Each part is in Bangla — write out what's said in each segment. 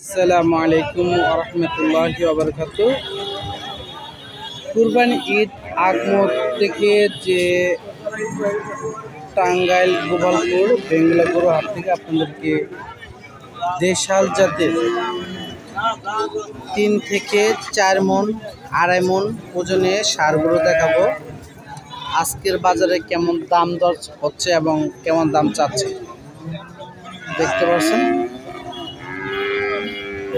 আসসালামু আলাইকুম ওয়া রাহমাতুল্লাহি ওয়া বারাকাতুহু। কুরবানি ঈদ আগমত থেকে যে টাঙ্গাইল গোপালপুর বেঙ্গলা গরু হাট থেকে আপনাদেরকে দেশাল জাতের 3 থেকে 4 মন 2.5 মন ওজনে ষাঁড় গরু দেখাবো। আজকের বাজারে কেমন দাম দর হচ্ছে এবং কেমন দাম চাচ্ছে দেখতে পাচ্ছেন।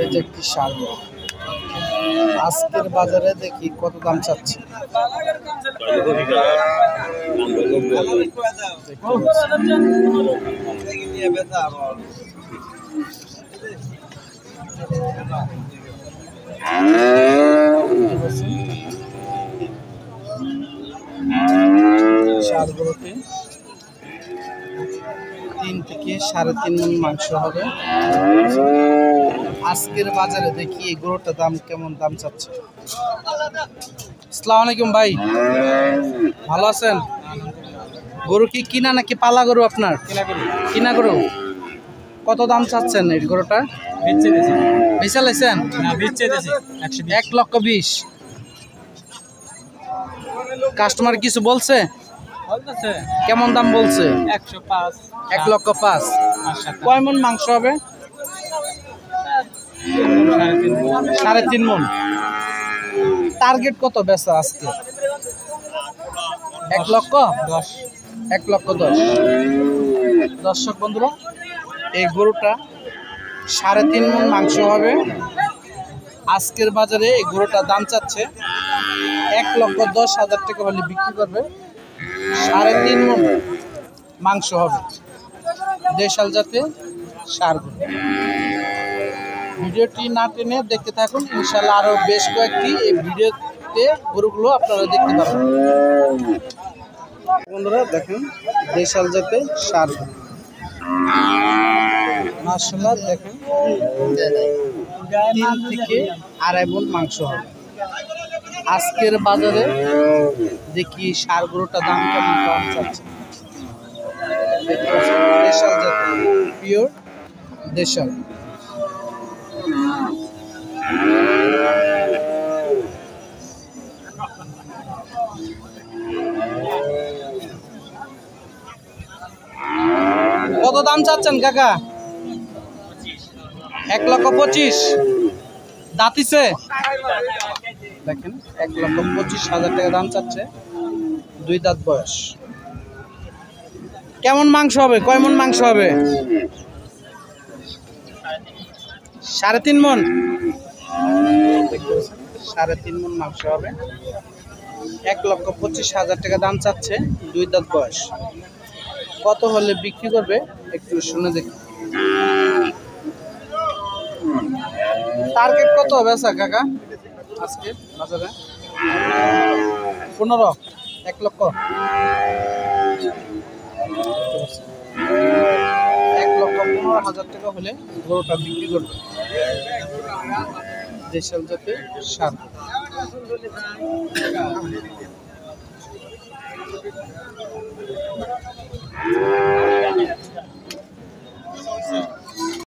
এই যে একটি ষাঁড় গরু আজকের বাজারে দেখি কত দাম চাচ্ছে। ষাঁড় গরুতে 3 থেকে 3.5 মণ মাংস হবে। আজকের বাজারে দেখি এই গরুটার দাম কেমন দাম চাচ্ছে। আসসালামু আলাইকুম ভাই, ভালো আছেন? গরু কি কিনা নাকি পালা গরু আপনার? কিনা গরু। কত দাম চাচ্ছেন এই গরুটা? বেচা লাইছেন? 1,20,000। কাস্টমার কিছু বলছে? কেমন দাম বলছে? 1,05,000। কয় মণ মাংস হবে? 3.5 মণ। টার্গেট কত বেচা আজকে? 1,10,000। 1,10,000। দর্শক বন্ধুরা, এই গরুটা 3.5 মণ মাংস হবে। আজকের বাজারে এই গরুটার দাম চাচ্ছে 1,10,000 টাকা হলে বিক্রি করবে। 3.5 মণ মাংস হবে, দেশাল জাতে ষাঁড় গরু। ভিডিওটি না টেনে দেখতে থাকুন, ইনশাল্লাহ আরো বেশ কয়েকটি এই ভিডিওতে গরুগুলো আপনারা দেখতে পাবেন। বন্ধুরা দেখেন, দেশাল জাতে ষাঁড় গরু মাশাআল্লাহ দেখেন 3 থেকে 2.5 মণ মাংস হবে। আজকের বাজারে দেখি ষাঁড় গরুটার দাম কেমন কম চাচ্ছে। দেশাল জাতের পিওর দেশাল। কত দাম চাচ্ছেন কাকা? 1,25,000। দাঁতিছে দেখেন, 1,25,000 টাকা দাম চাচ্ছে। 2 দাঁত বয়স। কেমন মাংস হবে? কয় মণ মাংস হবে? 3.5 মণ। 3.5 মণ মাংস হবে। 1,25,000 টাকা দাম চাচ্ছে। 2 দাঁত বয়স। কত হলে বিক্রি করবে একটু শুনে দেখি। টার্গেট কত বেচা কাকা আজকে বাজারে? 15। 1,00,000। 1,15,000 টাকা হলে গরুটা বিক্রি করবে। দেশাল জাতে ষাঁড়।